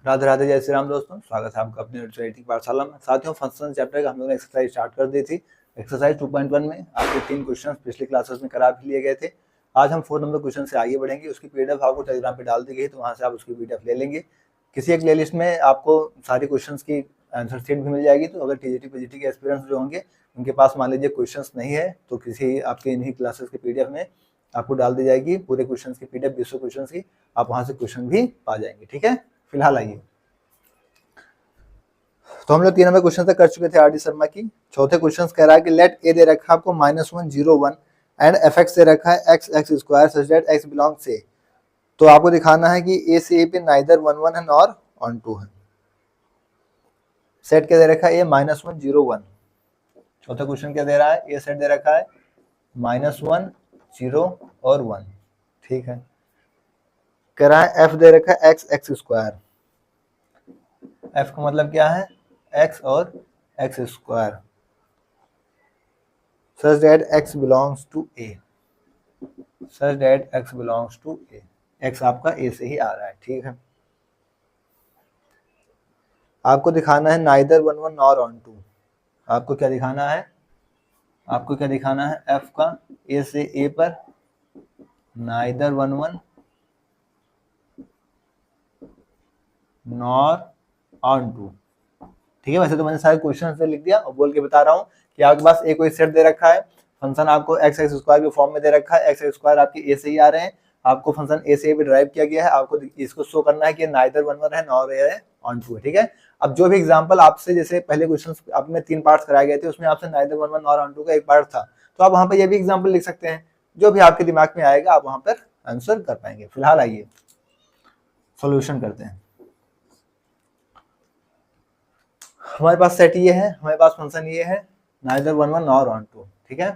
राधे राधे, जय श्री राम दोस्तों। स्वागत है आपका अपने एडिटिंग पाठशाला में। साथियों, फंक्शन चैप्टर का हम लोगों ने एक्सरसाइज स्टार्ट कर दी थी। एक्सरसाइज 2.1 में आपके 3 क्वेश्चन पिछली क्लासेस में करा भी लिए गए थे। आज हम 4 नंबर क्वेश्चन से आगे बढ़ेंगे। उसकी पीडीएफ आपको टेलीग्राम पे डाल दी गई, तो वहाँ से आप उसकी पीडीएफ ले लेंगे। किसी एक प्ले लिस्ट में आपको सारी क्वेश्चन की आंसर शीट भी मिल जाएगी। तो अगर टीजीटी पीजीटी के एस्पिरेंट्स जो होंगे उनके पास मान लीजिए क्वेश्चन नहीं है, तो किसी आपके इन्हीं क्लासेस की पीडीएफ में आपको डाल दी जाएगी पूरे क्वेश्चन की पीडीएफ, 200 क्वेश्चन की। आप वहाँ से क्वेश्चन भी पा जाएंगे। ठीक है, फिलहाल आइए। तो हम लोग 3 नंबर क्वेश्चन तक कर चुके थे आर डी शर्मा की। चौथे क्वेश्चन कह रहा है कि लेट ए दे रखा है आपको -1 0 1 एंड एफ एक्स दे रखा है x x square such that x belongs a. तो आपको दिखाना है कि ए से ए पे नाइदर 1 1 है नॉर ऑन 2 है। सेट क्या दे रखा है? ए -1 0 1। चौथा क्वेश्चन क्या दे रहा है? ए सेट दे रखा है -1 0 और 1। ठीक है, कह रहा है एफ दे रखा है एक्स एक्स स्क्वायर। एफ का मतलब क्या है? एक्स और x square such that x belongs to a, such that x belongs to a। x आपका a से ही आ रहा है। ठीक है, आपको दिखाना है नाइदर 1 1 नॉर ऑन 2। आपको क्या दिखाना है? आपको क्या दिखाना है? f का a से a पर नाइदर 1 1 नॉर ऑन 2। ठीक है, वैसे तो मैंने सारे क्वेश्चन से लिख दिया और बोल के बता रहा हूँ कि आपके पास एक कोई सेट दे रखा है, फंक्शन आपको एक्स एक्स स्क्वायर के फॉर्म में दे रखा है, एक्स एक्स स्क्वायर आपके ए से ही आ रहे हैं, आपको फंक्शन ए से भी ड्राइव किया गया है। आपको इसको शो करना है कि नाइदर 1 1 है नॉर ए है ऑन 2 है। ठीक है, अब जो भी एग्जांपल आपसे, जैसे पहले क्वेश्चन आपने 3 पार्ट्स कराए गए थे, उसमें आपसे नाइदर 1 1 नॉर ऑन 2 का एक पार्ट था, तो आप वहां पर ये भी एग्जाम्पल लिख सकते हैं। जो भी आपके दिमाग में आएगा आप वहां पर आंसर कर पाएंगे। फिलहाल आइए सोल्यूशन करते हैं। हमारे पास सेट ये है, हमारे पास फंक्शन ये है नाइदर 1 1 नॉर ऑन 2। ठीक है,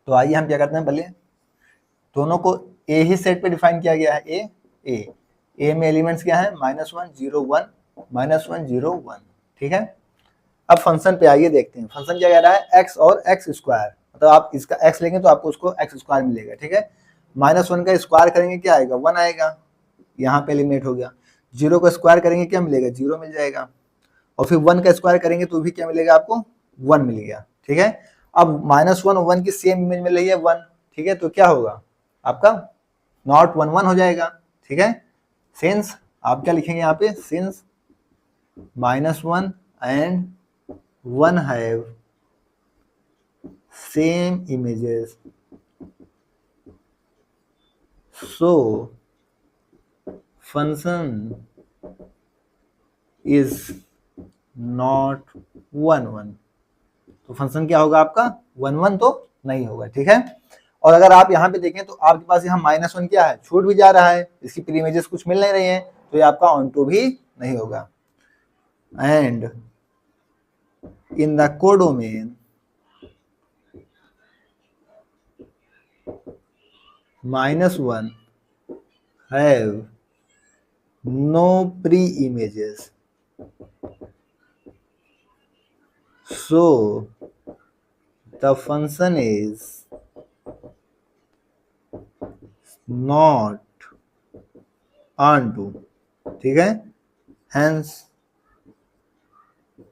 तो आइए हम क्या करते हैं, पहले दोनों को ए ही सेट पे डिफाइन किया गया है। ए में एलिमेंट्स क्या है? -1 0 1 -1 0 1। ठीक है, अब फंक्शन पे आइए देखते हैं। फंक्शन क्या कह रहा है? एक्स और एक्स स्क्वायर, मतलब आप इसका एक्स लेंगे तो आपको उसको एक्स स्क्वायर मिलेगा। ठीक है, -1 का स्क्वायर करेंगे क्या आएगा? 1 आएगा, यहाँ पे एलिमिनेट हो गया। 0 का स्क्वायर करेंगे क्या मिलेगा? 0 मिल जाएगा। और फिर 1 का स्क्वायर करेंगे तो भी क्या मिलेगा आपको? 1 मिल गया। ठीक है, अब -1 और 1 की सेम इमेज मिल रही है 1। ठीक है, तो क्या होगा आपका? नॉट 1 1 हो जाएगा। ठीक है, सिंस आप क्या लिखेंगे यहाँ पे? Since -1 and 1 have same images, so function is not 1 1। तो फंक्शन क्या होगा आपका? 1 1 तो नहीं होगा। ठीक है, और अगर आप यहाँ पे देखें तो आपके पास यहाँ -1 क्या है? छूट भी जा रहा है, इसकी प्री इमेजेस कुछ मिल नहीं रही हैं, तो ये आपका ऑन 2 भी नहीं होगा। And in the codomain -1 have no pre-images, so the function is not onto। ठीक है, hence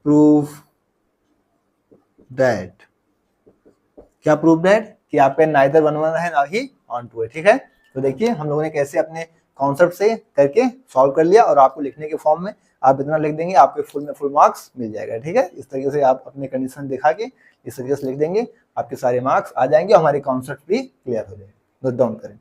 prove that। क्या प्रूव दैट? कि आपका नाइदर 1 1 है ना ही ऑन 2 है। ठीक है, तो देखिए हम लोगों ने कैसे अपने कॉन्सेप्ट से करके सॉल्व कर लिया, और आपको लिखने के फॉर्म में आप इतना लिख देंगे, आपके फुल में फुल मार्क्स मिल जाएगा। ठीक है, इस तरीके से आप अपने कंडीशन दिखा के इस तरीके से लिख देंगे, आपके सारे मार्क्स आ जाएंगे और हमारे कॉन्सेप्ट भी क्लियर हो जाएंगे। नोट डाउन करें।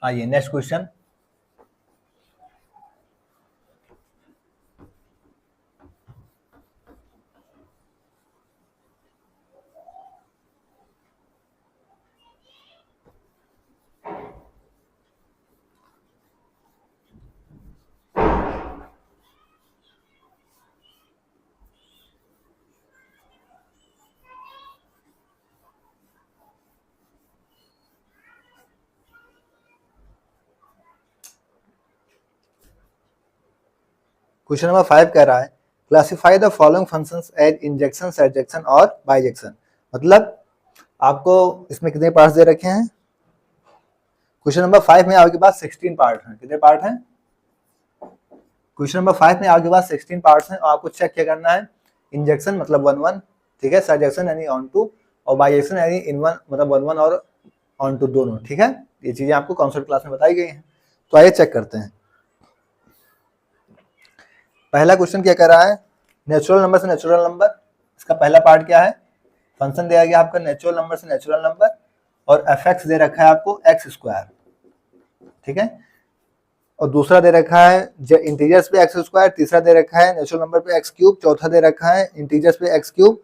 आइए नेक्स्ट क्वेश्चन। क्वेश्चन नंबर 5 कह रहा है classify the following functions as injection, surjection और बाइजेक्शन। मतलब आपको इसमें कितने पार्ट्स दे रखे हैं? क्वेश्चन नंबर 5 में आपके पास 16 पार्ट हैं। कितने पार्ट हैं? क्वेश्चन नंबर 5 में आपके पास 16 पार्ट्स हैं और आपको चेक क्या करना है? इंजेक्शन मतलब 1-1, ठीक है, सरजेक्शन यानी ऑन टू, और बाइजेक्शन यानी इन वन मतलब 1-1 और ऑन टू दोनों, ठीक है। ये चीजें आपको कॉन्सेप्ट क्लास में बताई गई हैं। तो आइए चेक करते हैं। पहला क्वेश्चन क्या कर रहा है? नेचुरल नंबर से नेचुरल नंबर। इसका पहला पार्ट क्या है? फंक्शन दिया गया आपका नेचुरल नंबर से नेचुरल नंबर और fx दे रखा है आपको x², ठीक है। और दूसरा दे रखा है इंटीजर्स पे x², तीसरा दे रखा है नेचुरल नंबर पे x³, चौथा दे रखा है इंटीजर्स पे x³,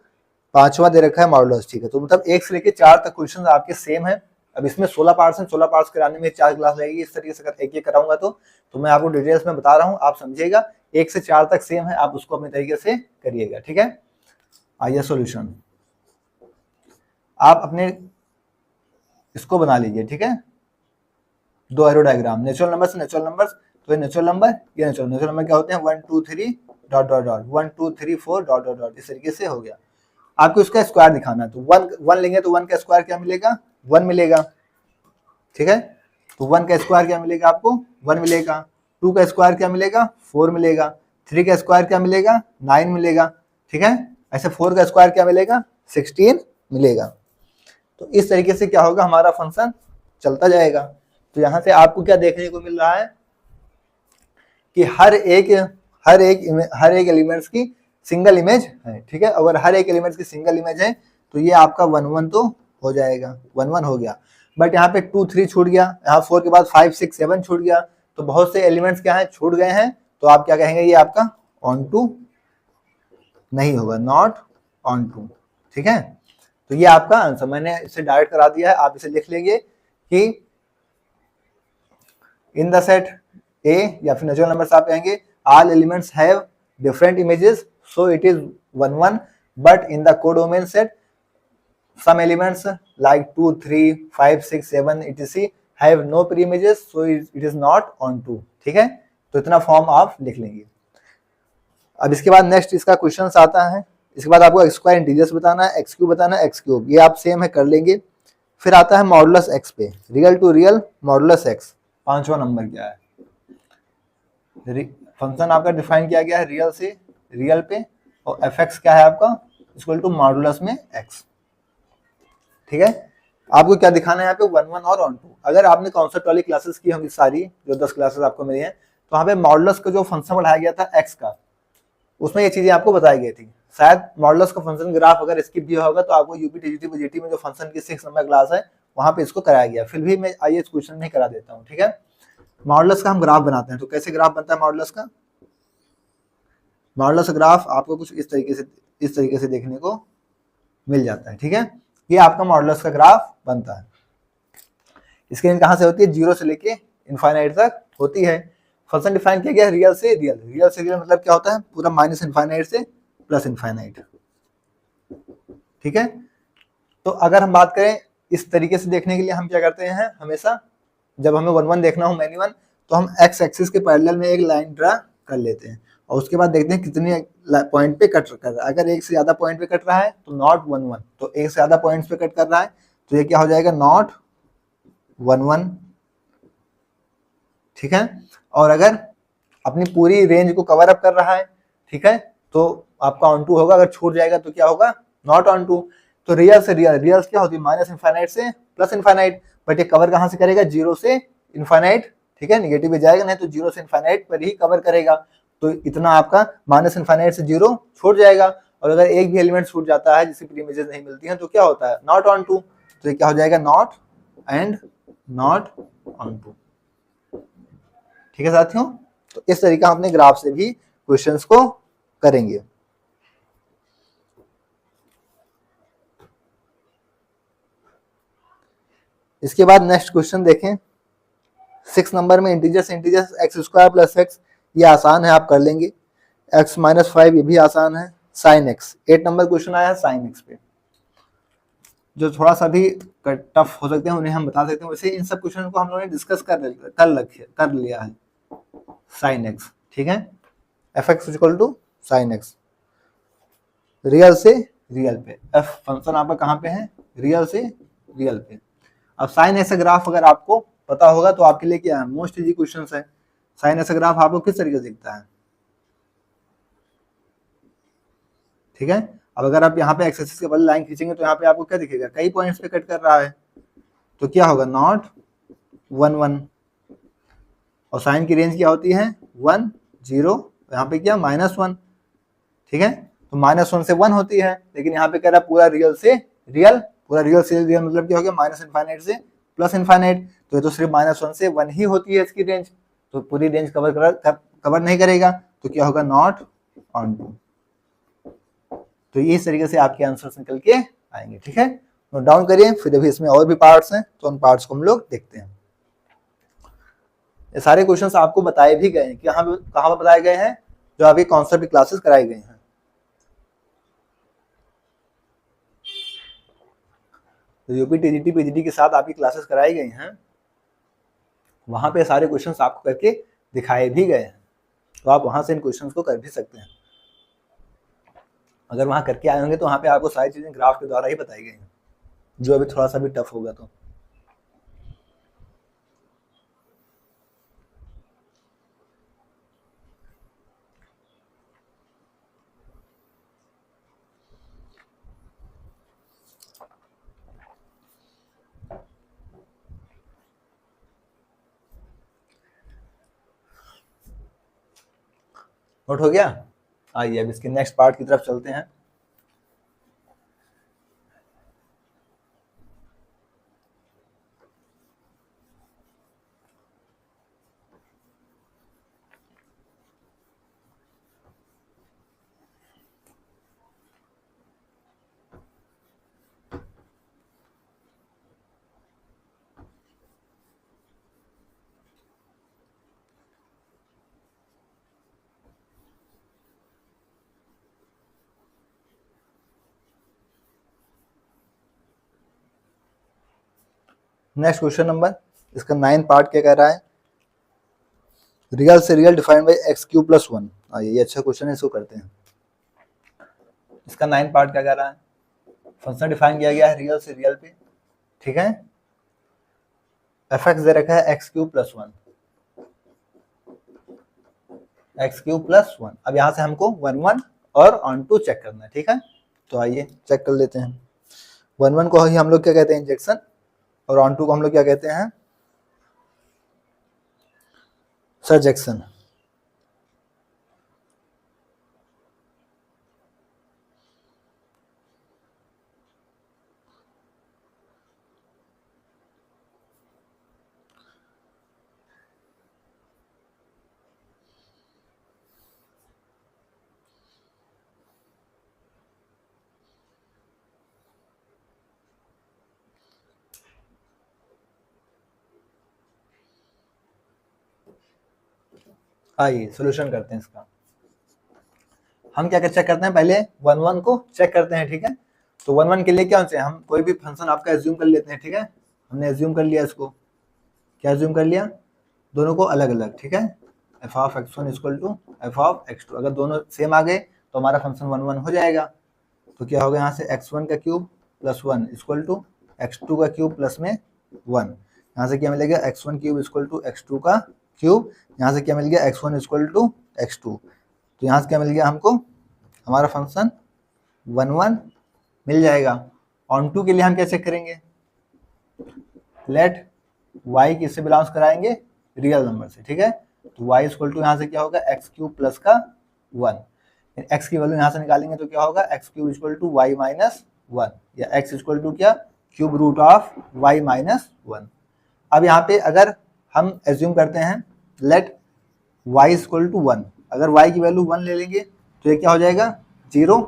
पांचवा दे रखा है मॉडुलस, ठीक है। तो मतलब 1 से लेकर 4 तक क्वेश्चन आपके सेम है। अब इसमें 16 पार्ट्स हैं, 16 पार्ट्स कराने में 4 क्लास लगेगी। इस तरीके से अगर एक कराऊंगा तो मैं आपको डिटेल्स में बता रहा हूँ, आप समझिएगा। 1 से 4 तक सेम है, आप उसको अपने तरीके से करिएगा, ठीक है। आइए सॉल्यूशन, आप अपने इसको बना लीजिए, ठीक है। 2 एरो डायग्राम, नेचुरल नंबर से नेचुरल नंबर, तो ये नेचुरल नंबर, ये नेचुरल नंबर क्या होते हैं? 1 2 3 dot dot dot 1 2 3 4 dot dot dot, इस तरीके से हो गया। आपको इसका स्क्वायर दिखाना है, तो 1 लेंगे तो 1 का स्क्वायर क्या मिलेगा? 1 मिलेगा, ठीक है। तो 1 का स्क्वायर क्या मिलेगा आपको? 1 मिलेगा। 2 का स्क्वायर क्या मिलेगा? 4 मिलेगा। 3 का स्क्वायर क्या मिलेगा? 9 मिलेगा, ठीक है। ऐसे 4 का स्क्वायर क्या मिलेगा? 16 मिलेगा। तो इस तरीके से क्या होगा? हमारा फंक्शन चलता जाएगा। तो यहाँ से आपको क्या देखने को मिल रहा है कि हर एक एलिमेंट्स की सिंगल इमेज है, ठीक है। अगर हर एक एलिमेंट्स की सिंगल इमेज है तो ये आपका 1-1 तो हो जाएगा, 1-1 हो गया। बट यहाँ पे 2 3 छूट गया, यहाँ 4 के बाद 5 6 7 छूट गया, तो बहुत से एलिमेंट्स क्या है? छूट गए हैं। तो आप क्या कहेंगे? ये आपका ऑन टू नहीं होगा, नॉट ऑन टू, ठीक है। तो ये आपका आंसर, मैंने इसे डायरेक्ट करा दिया है। आप इसे लिख लेंगे कि इन द सेट ए, या फिर नेचुरल नंबर आप कहेंगे all elements have different images, so it is 1-1, but in the codomain set some elements like 2 3 5 6 7 etc have no pre-images, so it is not on 2, ठीक है। तो इतना फॉर्म आप लिख लेंगे। अब इसके बाद नेक्स्ट इसका क्वेश्चन आता है। इसके बाद आपको x² इंटीजर्स बताना है, x³ बताना है, x³, ये आप सेम है कर लेंगे। फिर आता है मॉडुलस x पे, real to real modulus x। पांचवा नंबर क्या है? फंक्शन आपका डिफाइन किया गया है रियल से रियल पे, और fx क्या है आपका? इक्वल टू मॉडुलस में x, ठीक है। आपको क्या दिखाना है यहाँ पे? 1-1 और ऑन टू। अगर आपने कॉन्सेप्ट वाली क्लासेस की होंगी सारी, जो 10 क्लासेस आपको मिली हैं, तो वहाँ पे मॉडुलस का जो फंक्शन बढ़ाया गया था x का, उसमें ये चीजें आपको बताई गई थी। शायद मॉडुलस का फंक्शन ग्राफ अगर स्किप भी होगा तो आपको यूपी टीजीटी पीजीटी में जो फंक्शन की 6 नंबर क्लास है वहां पे इसको कराया गया। फिर भी मैं आइए इस क्वेश्चन में करा देता हूँ, ठीक है। मॉडुलस का हम ग्राफ बनाते हैं, तो कैसे ग्राफ बनता है मॉडुलस का? मॉडुलस ग्राफ आपको कुछ इस तरीके से देखने को मिल जाता है, ठीक है। ये आपका मॉडुलस का ग्राफ बनता है। इसकी रेंज कहां से होती है? 0 से लेके इनफाइनाइट तक होती है। फंक्शन डिफाइन किया गया रियल से रियल, रियल से रियल मतलब क्या होता है? पूरा माइनस इनफाइनाइट से प्लस इनफाइनाइट, ठीक है। तो अगर हम बात करें इस तरीके से देखने के लिए हम क्या करते हैं? हमेशा जब हमें 1-1 देखना हो मैन्युअल, तो हम एक्स एक्सिस के पैरेलल में एक लाइन ड्रा कर लेते हैं और उसके बाद देखते हैं कितने पॉइंट पे कट कर रहा है। अगर एक से ज्यादा पॉइंट पे कट रहा है तो नॉट 1-1, तो एक से ज्यादा पॉइंट्स पे कट कर रहा है तो ये क्या हो जाएगा? नॉट 1-1, ठीक है। और अगर अपनी पूरी रेंज को कवर अप कर रहा है, ठीक है, तो आपका ऑन टू होगा। अगर छूट जाएगा तो क्या होगा? Not onto. तो रियल से रियल, रियल क्या होती है? माइनस इनफाइनाइट से प्लस इनफाइनाइट, बट ये कवर कहां से करेगा? 0 से इनफाइनाइट, ठीक है। निगेटिव में जाएगा नहीं तो 0 से इनफाइनाइट पर ही कवर करेगा। तो इतना आपका माइनस इनफाइनाइट से 0 छूट जाएगा। और अगर एक भी एलिमेंट छूट जाता है जिसकी प्री इमेजेस नहीं मिलती हैं तो क्या होता है? Not onto. तो ये क्या हो जाएगा? Not and not onto, ठीक है साथियों। तो इस तरीका हम अपने ग्राफ से भी क्वेश्चंस को करेंगे। इसके बाद नेक्स्ट क्वेश्चन देखें। 6 नंबर में इंटीजर्स x² प्लस x, ये आसान है, आप कर लेंगे। x - 5 ये भी आसान है। साइन x, 8 नंबर क्वेश्चन आया है साइन x पे, जो थोड़ा सा भी टफ हो सकते हैं उन्हें हम बता सकते हैं। वैसे इन सब क्वेश्चन को हम लोगों ने डिस्कस कर लिया है साइन x, ठीक है। F X equal to sine X, real से रियल पे, एफ फंक्शन आपका कहाँ पे है, रियल से रियल पे। अब साइन ऐसा ग्राफ अगर आपको पता होगा तो आपके लिए क्या है, मोस्ट इजी क्वेश्चन है। साइन ऐसा ग्राफ आपको किस तरीके से दिखता है, ठीक है। अब अगर आप यहाँ पे एक्स एक्सिस के बदले लाइन खींचेंगे तो यहाँ पे आपको क्या दिखेगा, कई पॉइंट्स पे कट कर रहा है, तो क्या होगा, नॉट 1 1, और साइन की रेंज क्या होती है 1 0, यहाँ पे क्या -1, ठीक है। तो -1 से 1 होती है, लेकिन यहाँ पे कह रहा है पूरा रियल से रियल, पूरा रियल से रियल मतलब क्या हो गया, -∞ से +∞, तो ये तो सिर्फ -1 से 1 ही होती है इसकी रेंज, तो पूरी रेंज कवर नहीं करेगा, तो क्या होगा, नॉट ऑन टू। तो ये इस तरीके से आपके आंसर्स निकल के आएंगे, ठीक है। नोट डाउन करिए, फिर अभी इसमें और भी पार्ट्स हैं तो उन पार्ट्स को हम लोग देखते हैं। ये सारे क्वेश्चंस आपको बताए भी गए हैं कि कहाँ बताए गए हैं, जो आपकी कॉन्सेप्ट क्लासेस कराई गई हैं। तो यूपी टीजीटी पीजीटी के साथ आपकी क्लासेस कराई गई हैं, वहां पे सारे क्वेश्चंस आपको करके दिखाए भी गए हैं, तो आप वहां से इन क्वेश्चंस को कर भी सकते हैं। अगर वहां करके आए होंगे तो वहां पे आपको सारी चीजें ग्राफ के द्वारा ही बताई गई हैं, जो अभी थोड़ा सा भी टफ होगा तो। नोट हो गया। आइए अब इसके नेक्स्ट पार्ट की तरफ चलते हैं। नेक्स्ट क्वेश्चन नंबर, इसका 9 पार्ट क्या कह रहा है, रियल से रियल डिफाइंड बाय x³ + 1। आइए ये अच्छा क्वेश्चन है, इसको करते हैं। इसका 9 पार्ट क्या कह रहा है, फंक्शन डिफाइन किया गया है रियल से रियल पे, ठीक है। एफ एक्स दे रखा है x³ + 1, x³ + 1। अब यहाँ से हमको 1 1 और ऑन टू चेक करना है, ठीक है। तो आइए चेक कर लेते हैं। 1 1 को ही हम लोग क्या कहते हैं, इंजेक्शन, और ऑन टू को हम लोग क्या कहते हैं, सर्जेक्शन। आइए सॉल्यूशन करते हैं इसका। हम क्या चेक करते हैं, पहले 1 1 को चेक करते हैं, ठीक है। तो 1 1 के लिए क्या होना चाहिए, हम कोई भी फंक्शन आपका एज्यूम कर लेते हैं, ठीक है। हमने एज्यूम कर लिया इसको, क्या एज्यूम कर लिया, दोनों को अलग अलग, ठीक है। f(x1) = f(x2), अगर दोनों सेम आ गए तो हमारा फंक्शन 1 1 हो जाएगा। तो क्या होगा, यहाँ से x1 का क्यूब + 1 = x2 का क्यूब प्लस में 1। यहाँ से क्या मिलेगा, x1 क्यूब = x2 का क्यूब। यहाँ से क्या मिल गया, x1 = x2। तो यहाँ से क्या मिल गया हमको, हमारा फंक्शन 1 1 मिल जाएगा। ऑन टू के लिए हम क्या चेक करेंगे, लेट y किससे बिलोंग्स कराएंगे, रियल नंबर से, ठीक है। तो y = यहाँ से क्या होगा, x³ + का 1। x की वैल्यू यहाँ से निकालेंगे तो क्या होगा, x³ = y - 1, या x = क्या, क्यूब रूट ऑफ y - 1। अब यहाँ पे अगर हम एज्यूम करते हैं लेट y = 1, अगर y की वैल्यू 1 ले लेंगे तो ये क्या हो जाएगा, 0,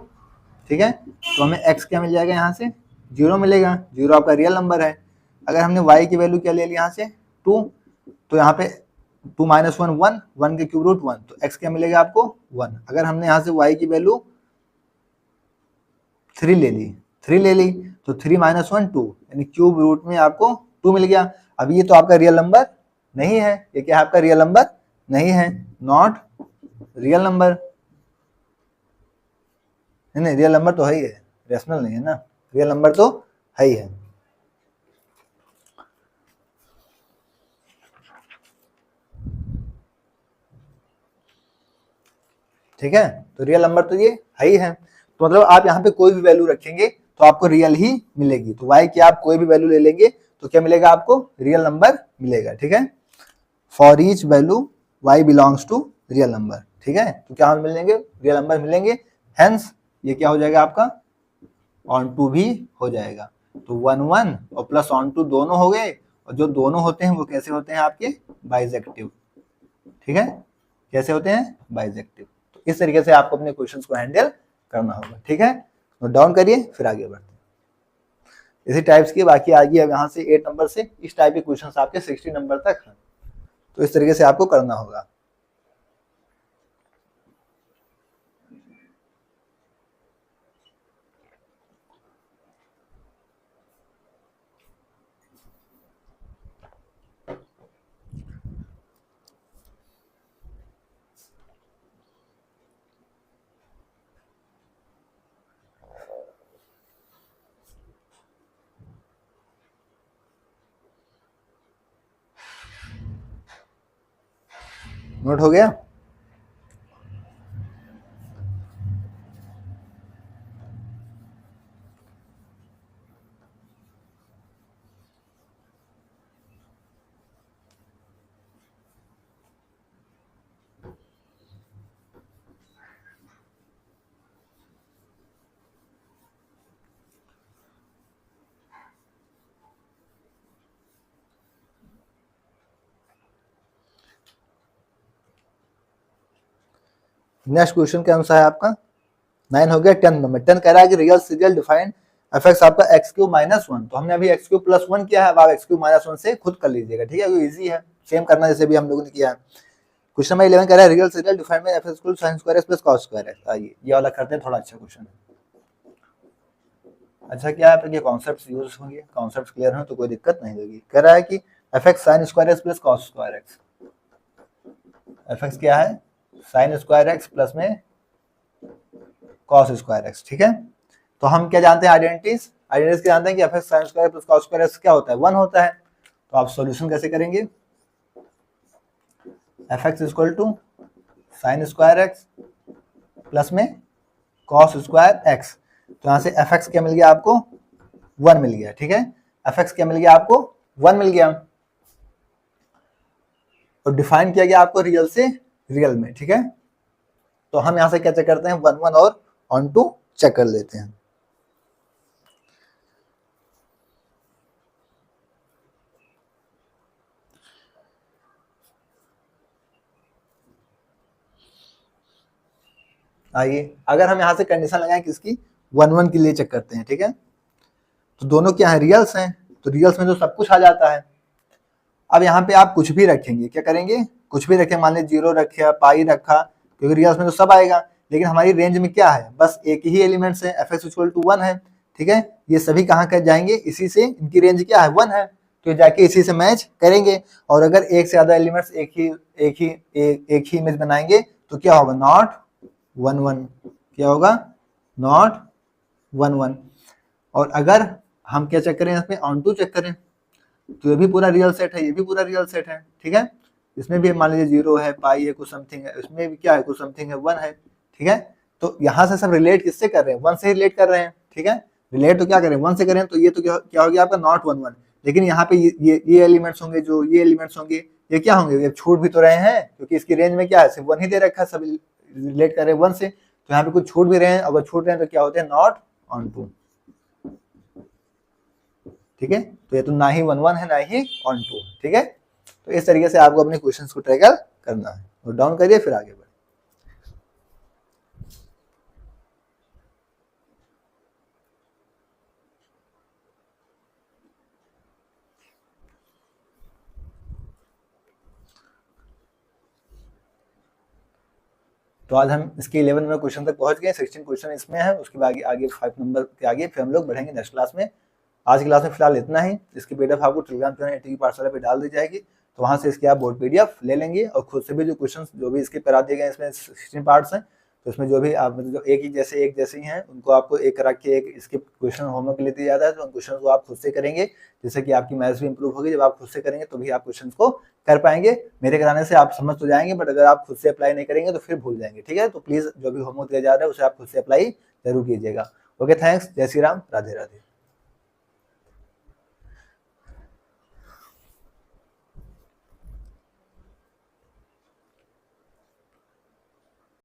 ठीक है। तो हमें x क्या मिल जाएगा, यहाँ से 0 मिलेगा, 0 आपका रियल नंबर है। अगर हमने y की वैल्यू क्या ले ली, यहाँ से 2, तो यहाँ पे 2 - 1 1, 1 के क्यूब रूट 1, तो x क्या मिलेगा आपको 1। अगर हमने यहाँ से y की वैल्यू 3 ले ली तो 3 - 1 2, यानी क्यूब रूट में आपको 2 मिल गया। अब ये तो आपका रियल नंबर नहीं है, ये क्या है, आपका रियल नंबर नहीं है, नॉट रियल नंबर, नहीं रियल नंबर तो है ही है, रेशनल नहीं है ना, रियल नंबर तो है ही है। ठीक है, तो रियल नंबर तो ये है ही है, तो मतलब आप यहाँ पे कोई भी वैल्यू रखेंगे तो आपको रियल ही मिलेगी। तो y की आप कोई भी वैल्यू ले लेंगे तो क्या मिलेगा आपको, रियल नंबर मिलेगा। ठीक है, for each value y belongs to real number. ठीक है, तो क्या मिलेंगे, रियल नंबर मिलेंगे, हेंस ये क्या हो जाएगा आपका ऑन टू भी हो जाएगा। तो 1 1 और प्लस ऑन टू दोनों हो गए, और जो दोनों होते हैं वो कैसे होते हैं आपके, बाइजेक्टिव। ठीक है, कैसे होते हैं, बाइजेक्टिव। तो इस तरीके से आपको अपने क्वेश्चंस को हैंडल करना होगा। ठीक है, नोट डाउन करिए फिर आगे बढ़ते हैं। इसी टाइप्स की बाकी आगे अब यहाँ से 8 नंबर से इस टाइप के क्वेश्चंस आपके 60 नंबर तक हैं, तो इस तरीके से आपको करना होगा। नोट हो गया, नेक्स्ट क्वेश्चन के अनुसार है आपका 9 हो गया। 10 नंबर, 10 कह रहा है कि रियल सीरियल डिफाइंड एफ आपका एक्स क्यू माइनस 1, तो हमने अभी एक्स क्यू प्लस 1 किया है, अब आप एक्स क्यू माइनस 1 से खुद कर लीजिएगा। ठीक है, वो इजी है, सेम करना जैसे भी हम लोगों ने किया है। क्वेश्चन नंबर 11 कह रहा है real serial defined by F equal sin square X plus cos square x. आइए ये वाला करते हैं, थोड़ा अच्छा क्वेश्चन है। अच्छा क्या है, आपके कॉन्सेप्ट्स यूज होंगे, कॉन्सेप्ट्स क्लियर हो तो कोई दिक्कत नहीं होगी। कह रहा है कि F x sign square X plus cos square x, F x क्या है, साइन स्क्वायर एक्स प्लस में cos स्क्वायर एक्स। ठीक है, तो हम क्या जानते हैं, आइडेंटिटीज क्या जानते हैं कि F x sine square plus cos square x क्या होता है, 1 होता है। तो आप सॉल्यूशन कैसे करेंगे, F X equal to sine square X plus में cos स्क्वायर एक्स, तो यहाँ से एफ एक्स क्या मिल गया आपको, 1 मिल गया। ठीक है, एफ एक्स क्या मिल गया आपको, 1 मिल गया, और डिफाइन किया गया आपको रियल से रियल में। ठीक है, तो हम यहाँ से क्या चेक करते हैं, 1 1 और ऑन टू चेक कर लेते हैं। आइए अगर हम यहाँ से कंडीशन लगाएं किसकी, 1 1 के लिए चेक करते हैं। ठीक है, तो दोनों क्या है, रियल्स हैं, तो रियल्स में तो सब कुछ आ जाता है। अब यहाँ पे आप कुछ भी रखेंगे, क्या करेंगे, कुछ भी रखें, मान लीजिए 0 रखा, पाई रखा, क्योंकि रियल्स में तो सब आएगा, लेकिन हमारी रेंज में क्या है, बस एक ही एलिमेंट्स है, एफ एक्स इक्वल टू 1 है। ठीक है, ये सभी कहाँ कर जाएंगे, इसी से, इनकी रेंज क्या है, 1 है, तो जाके इसी से मैच करेंगे। और अगर एक से ज्यादा एलिमेंट्स एक ही इमेज बनाएंगे तो क्या होगा, नॉट 1 1, क्या होगा, नॉट 1 1। और अगर हम क्या चेक करें, इसमें ऑन टू चेक करें, तो ये भी पूरा रियल सेट है, ये भी पूरा रियल सेट है। ठीक है, इसमें भी मान लीजिए 0 है, पाई है, कुछ समथिंग है, इसमें भी क्या है, कुछ समथिंग है, 1 है। ठीक है, तो यहाँ से सब रिलेट किससे कर रहे हैं, 1 से रिलेट कर रहे हैं। ठीक है, रिलेट तो क्या करें, 1 से करें, तो ये तो क्या हो गया आपका, नॉट 1 1। लेकिन यहाँ पे ये एलिमेंट्स होंगे, जो ये एलिमेंट्स होंगे, ये क्या होंगे, ये छूट भी तो रहे हैं, क्योंकि इसकी रेंज में क्या है, सिर्फ 1 ही दे रखा है, सब रिलेट कर रहे हैं 1 से, तो यहाँ पे कुछ छूट भी रहे हैं, अगर छूट रहे हैं तो क्या होते हैं, नॉट ऑन टू। ठीक है, तो ये तो ना ही 1 1 है, ना ही ऑन टू। ठीक है, तो इस तरीके से आपको अपने क्वेश्चंस को टैकल करना है, नोट डाउन करिए फिर आगे बढ़े। तो आज हम इसके 11 नंबर क्वेश्चन तक पहुंच गए, 16 क्वेश्चन इसमें है, उसके बाद आगे 5 नंबर के आगे फिर हम लोग बढ़ेंगे नेक्स्ट क्लास में। आज की क्लास में फिलहाल इतना ही। इसकी पीडीएफ आपको टेलीग्राम चैनल एटी पाठशाला पे डाल दी जाएगी, तो वहां से इसके आप बोर्ड PDF ले लेंगे और खुद से भी जो क्वेश्चन जो भी इसके करा दिए गए इसमें 16 पार्ट्स हैं, तो इसमें जो भी आप मतलब जो एक जैसे ही हैं उनको आपको एक करा के एक इसके क्वेश्चन होमवर्क के लिए दिया जाता है, तो उन क्वेश्चन को आप खुद से करेंगे, जिससे कि आपकी मैथ्स भी इंप्रूव होगी। जब आप खुद से करेंगे तो भी आप क्वेश्चन को कर पाएंगे। मेरे कराने से आप समझ तो जाएंगे, बट अगर आप खुद से अप्लाई नहीं करेंगे तो फिर भूल जाएंगे। ठीक है, तो प्लीज जो भी होमवर्क दिया जा रहा है उसे आप खुद से अप्लाई जरूर कीजिएगा। Okay, thanks. जय श्री राम, राधे राधे।